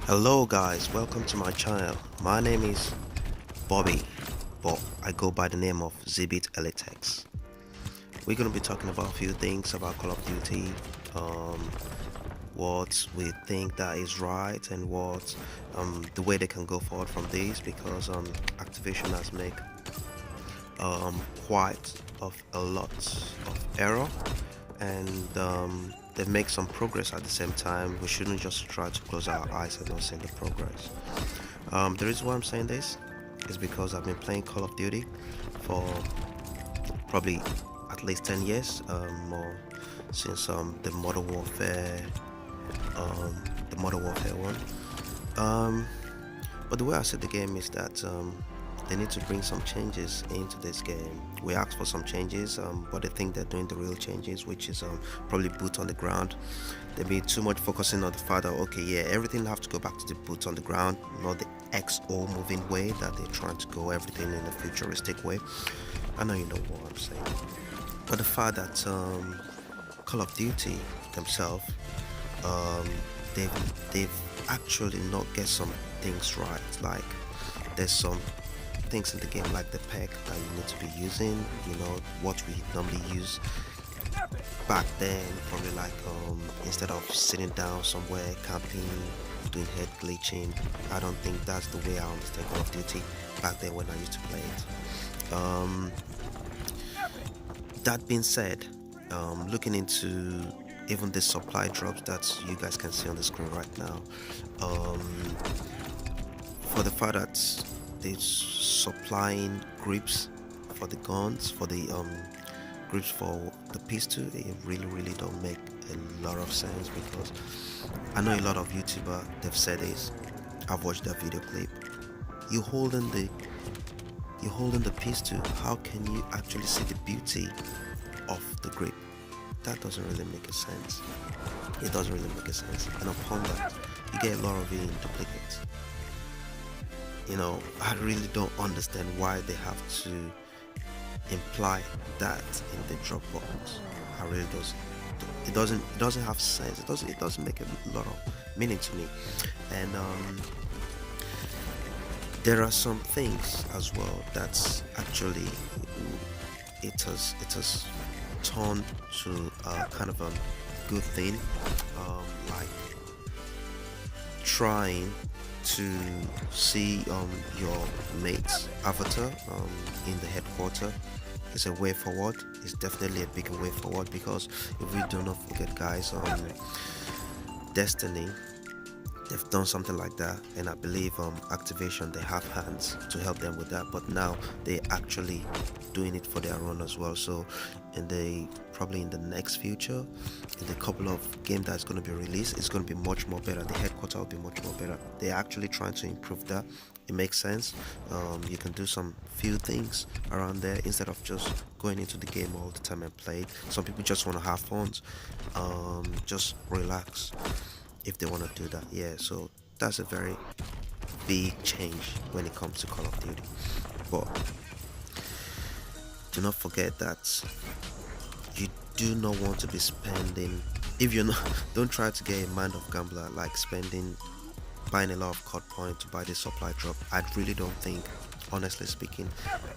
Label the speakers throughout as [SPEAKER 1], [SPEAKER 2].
[SPEAKER 1] Hello guys, welcome to my channel. My name is Bobby, but I go by the name of Zibit Elitex. We're going to be talking about a few things about Call of Duty, um, what we think that is right and what the way they can go forward from this because Activision has made quite of a lot of error and they make some progress at the same time. We shouldn't just try to close our eyes and not see the progress. The reason why I'm saying this is because I've been playing Call of Duty for probably at least 10 years, more since the um, Modern Warfare one. Um, but the way I see the game is that they need to bring some changes into this game. We asked for some changes, but they think they're doing the real changes, which is probably boot on the ground. They've been too much focusing on the fact that okay, yeah, everything have to go back to the boots on the ground, not the XO moving way that they're trying to go everything in a futuristic way. I know you know what I'm saying, but the fact that Call of Duty themselves, um, they've actually not get some things right. Like there's some things in the game like the pack that you need to be using, you know, what we normally use back then, probably like instead of sitting down somewhere camping doing head glitching. I don't think that's the way I understand Call of Duty back then when I used to play it. That being said, looking into even the supply drops that you guys can see on the screen right now, um, for the fact that they're supplying grips for the guns, for the grips for the pistol, it really don't make a lot of sense because I know a lot of YouTuber they've said this. I've watched that video clip. You holding the you holding the pistol, how can you actually see the beauty of the grip? That doesn't really make a sense. It doesn't really make a sense. And upon that, you get a lot of it in duplicates. You know, I really don't understand why they have to imply that in the Dropbox. I really doesn't. It doesn't have sense. It doesn't make a lot of meaning to me. And there are some things as well that's actually it has turned to a kind of a good thing, like trying to see your mate's avatar in the headquarter is a way forward. It's definitely a big way forward because if we do not forget, guys, Destiny, they've done something like that, and I believe Activation, they have hands to help them with that, but now they actually doing it for their own as well. So and they probably in the next future, in the couple of games that's going to be released, it's going to be much more better. The headquarter will be much more better. They're actually trying to improve that. It makes sense. You can do some few things around there instead of just going into the game all the time and play it. Some people just want to have fun, just relax if they want to do that. Yeah, so that's a very big change when it comes to Call of Duty. But do not forget that you do not want to be spending, if you're not, don't try to get a mind of gambler like buying a lot of code point to buy the supply drop. I really don't think, honestly speaking,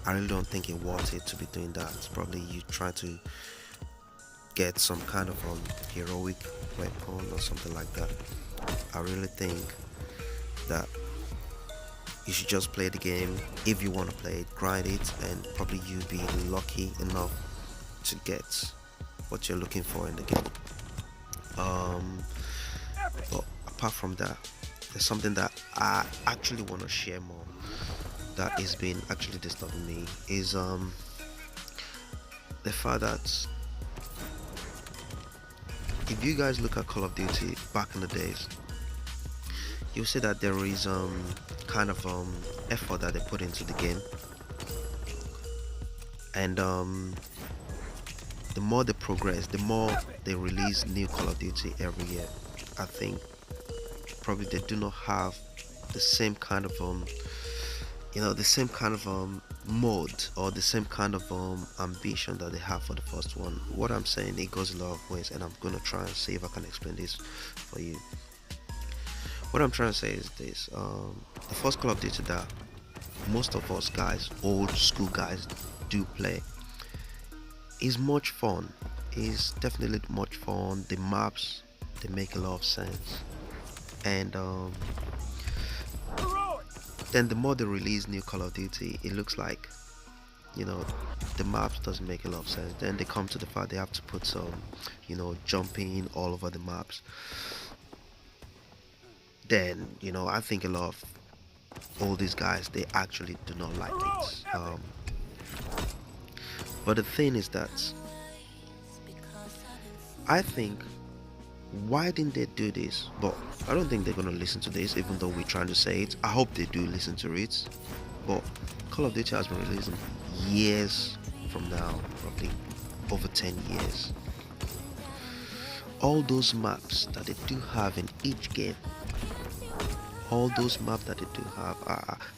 [SPEAKER 1] I really don't think it's worth it to be doing that. It's probably you try to get some kind of heroic weapon or something like that. I really think that you should just play the game. If you want to play it, grind it, and probably you'll be lucky enough to get what you're looking for in the game. But apart from that, there's something that I actually want to share more that has been actually disturbing me is the fact that if you guys look at Call of Duty back in the days, you'll see that there is kind of effort that they put into the game, and the more they progress, the more they release new Call of Duty every year. I think probably they do not have the same kind of the same kind of mode or the same kind of ambition that they have for the first one. What I'm saying, it goes a lot of ways, and I'm gonna try and see if I can explain this for you. What I'm trying to say is this: the first Call of Duty that most of us guys, old school guys, do play is much fun. Is definitely much fun. The maps they make a lot of sense, and then the more they release new Call of Duty, it looks like you know the maps doesn't make a lot of sense. Then they come to the fact they have to put some jumping all over the maps. Then I think a lot of all these guys they actually do not like it. But the thing is that I think, why didn't they do this? But I don't think they're gonna listen to this, even though we're trying to say it. I hope they do listen to it. But Call of Duty has been released years from now, probably over 10 years. All those maps that they do have in each game, all those maps that they do have,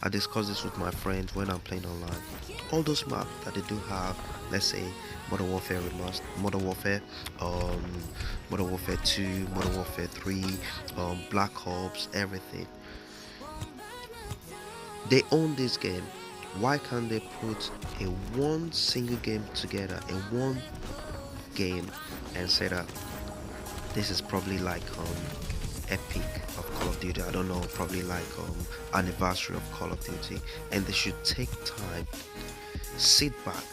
[SPEAKER 1] I discuss this with my friends when I'm playing online. All those maps that they do have, let's say Modern Warfare Remastered, Modern Warfare, um, Modern Warfare 2, Modern Warfare 3, Black Ops, everything. They own this game. Why can't they put a one single game together, a one game, and say that this is probably like epic of Call of Duty? I don't know, probably like anniversary of Call of Duty, and they should take time, sit back,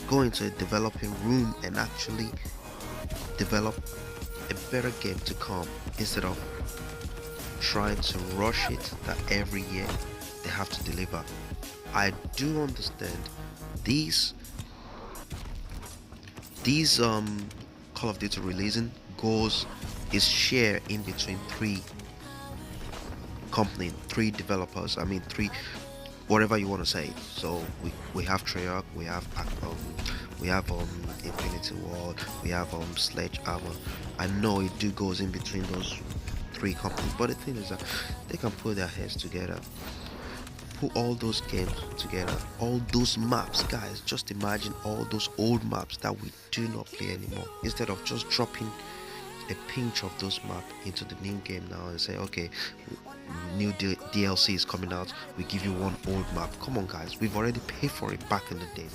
[SPEAKER 1] go into a developing room, and actually develop a better game to come instead of trying to rush it that every year they have to deliver. I do understand these Call of Duty releasing goals is shared in between three company, three developers. I mean three, whatever you want to say. So we have Treyarch, we have Infinity Ward, we have Sledgehammer. I know it do goes in between those three companies, but the thing is that they can put their heads together, put all those games together, all those maps, guys. Just imagine all those old maps that we do not play anymore, instead of just dropping a pinch of those maps into the new game now and say, okay, new DLC is coming out, we give you one old map. Come on, guys, we've already paid for it back in the day.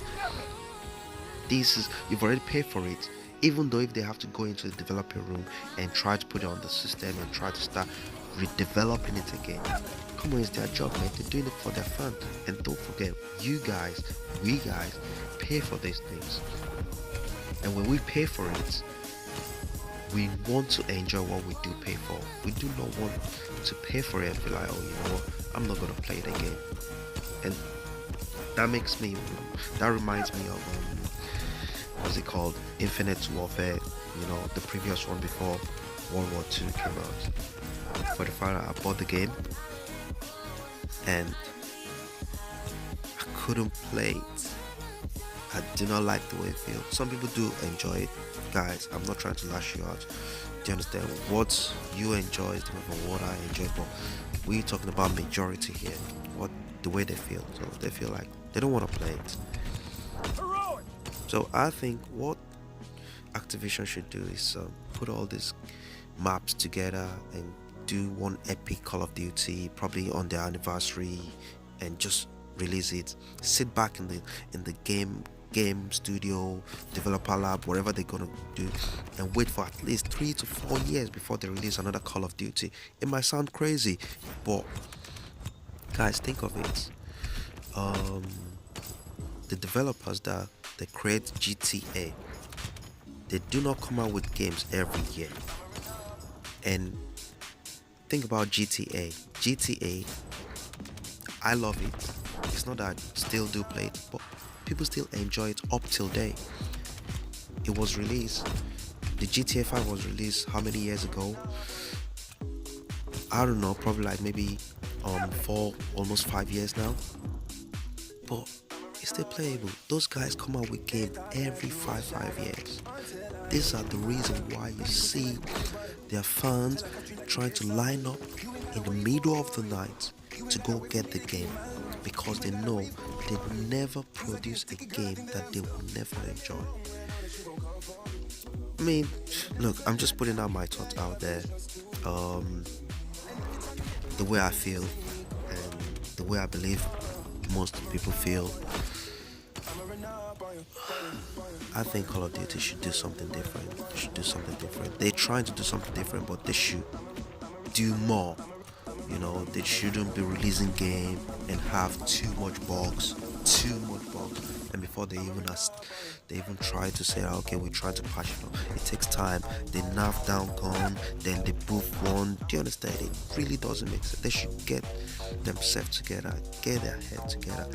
[SPEAKER 1] You've already paid for it. Even though if they have to go into the developing room and try to put it on the system and try to start redeveloping it again, come on, it's their job, man. They're doing it for their fun. And don't forget, we guys pay for these things, and when we pay for it, we want to enjoy what we do pay for. We do not want to pay for it and be like, oh, you know what, I'm not gonna play it again. And that reminds me of what's it called, Infinite Warfare, the previous one before World War II came out. For the fact I bought the game and I couldn't play it. I do not like the way it feels. Some people do enjoy it. Guys, I'm not trying to lash you out. Do you understand? What you enjoy is different from what I enjoy, but we're talking about majority here. What the way they feel. So they feel like they don't want to play it. So I think what Activision should do is put all these maps together and do one epic Call of Duty, probably on their anniversary, and just release it. Sit back in the game studio, developer lab, whatever they're gonna do, and wait for at least 3 to 4 years before they release another Call of Duty. It might sound crazy, but guys, think of it. The developers that they create GTA, they do not come out with games every year. And think about GTA, I love it. It's not that I still do play it, but people still enjoy it up till date. It was released, the GTA 5 was released how many years ago? I don't know, probably like maybe 4, almost 5 years now. But it's still playable. Those guys come out with games every 5 years. These are the reason why you see their fans trying to line up in the middle of the night to go get the game, because they know they never produce a game that they will never enjoy. I mean, look, I'm just putting out my thoughts out there. the way I feel and the way I believe most people feel, I think Call of Duty should do something different. They should do something different. They're trying to do something different, but they should do more. They shouldn't be releasing game and have too much bugs, and before they even try to say, okay, we try to patch it up. It takes time. They nerf down gun, then they boof one. Do you understand? It really doesn't make sense. They should get themselves together, get their head together,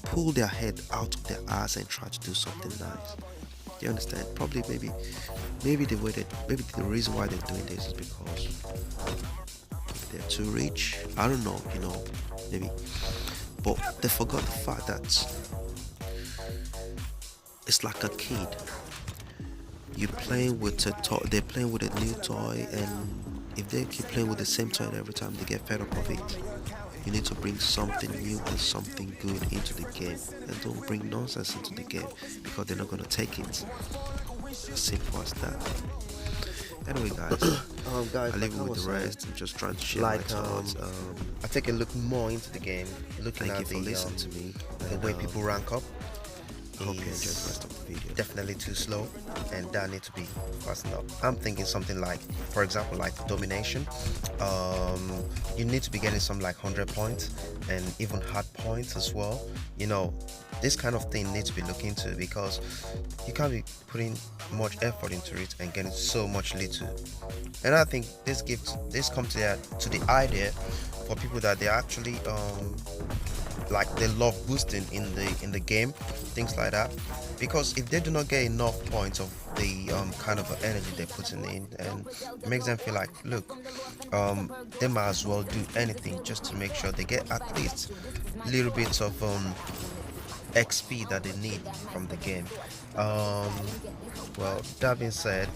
[SPEAKER 1] pull their head out of their ass, and try to do something nice. Do you understand? Probably, maybe the reason why they're doing this is because they're too rich. I don't know, maybe. But they forgot the fact that it's like a kid. You're playing with a toy, they're playing with a new toy, and if they keep playing with the same toy every time, they get fed up of it. You need to bring something new and something good into the game, and don't bring nonsense into the game because they're not gonna take it. As simple as that. Anyway, guys,
[SPEAKER 2] Guys,
[SPEAKER 1] I leave
[SPEAKER 2] like
[SPEAKER 1] it
[SPEAKER 2] I
[SPEAKER 1] with
[SPEAKER 2] was
[SPEAKER 1] the
[SPEAKER 2] saying,
[SPEAKER 1] rest. I'm just trying to share my thoughts.
[SPEAKER 2] I take a look more into the game, looking
[SPEAKER 1] Thank you
[SPEAKER 2] at
[SPEAKER 1] for listening to me.
[SPEAKER 2] the way people rank up.
[SPEAKER 1] I hope you enjoyed the
[SPEAKER 2] Is
[SPEAKER 1] rest of the video.
[SPEAKER 2] definitely too slow, and that needs to be fastened up. I'm thinking something like, for example, like domination. You need to be getting some like 100 points and even hard points as well. This kind of thing needs to be looked into, because you can't be putting much effort into it and getting so much little. And I think this comes to the idea for people that they actually like they love boosting in the game, things like that, because if they do not get enough points of the kind of energy they're putting in, and it makes them feel like, look, they might as well do anything just to make sure they get at least little bits of XP that they need from the game. Well, that being said,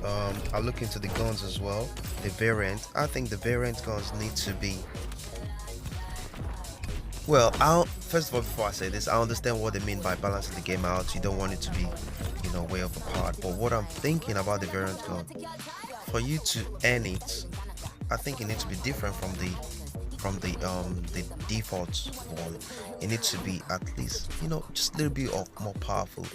[SPEAKER 2] I'll look into the guns as well, the variant. I think the variant guns need to be, well, first of all, before I say this, I understand what they mean by balancing the game out. You don't want it to be, way off apart. But what I'm thinking about the variant gun, for you to earn it, I think it needs to be different from the default one. It needs to be at least, just a little bit of more powerful.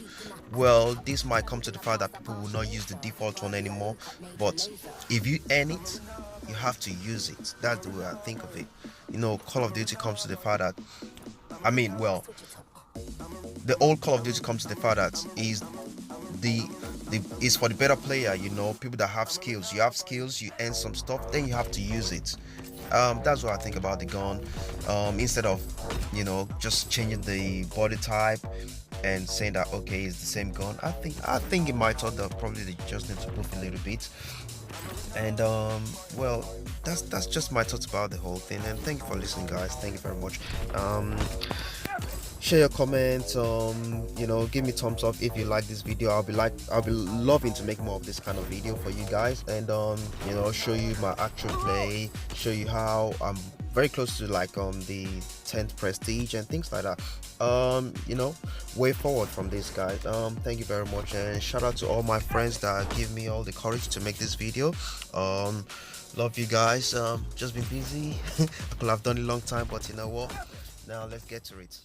[SPEAKER 2] Well, this might come to the fact that people will not use the default one anymore. But if you earn it, you have to use it. That's the way I think of it. Call of Duty comes to the fact that, the old Call of Duty comes to the fact that is for the better player. People that have skills. You have skills, you earn some stuff, then you have to use it. That's what I think about the gun. Instead of just changing the body type and saying that, okay, it's the same gun. I think it might thought that probably they just need to move a little bit. And well, that's just my thoughts about the whole thing. And thank you for listening, guys. Thank you very much. Share your comments. Give me thumbs up if you like this video. I'll be loving to make more of this kind of video for you guys, and show you my actual play, show you how I'm very close to like the 10th prestige and things like that. Way forward from this, guys. Thank you very much, and shout out to all my friends that give me all the courage to make this video. Love you guys. Just been busy. I could have done it a long time, but you know what, now let's get to it.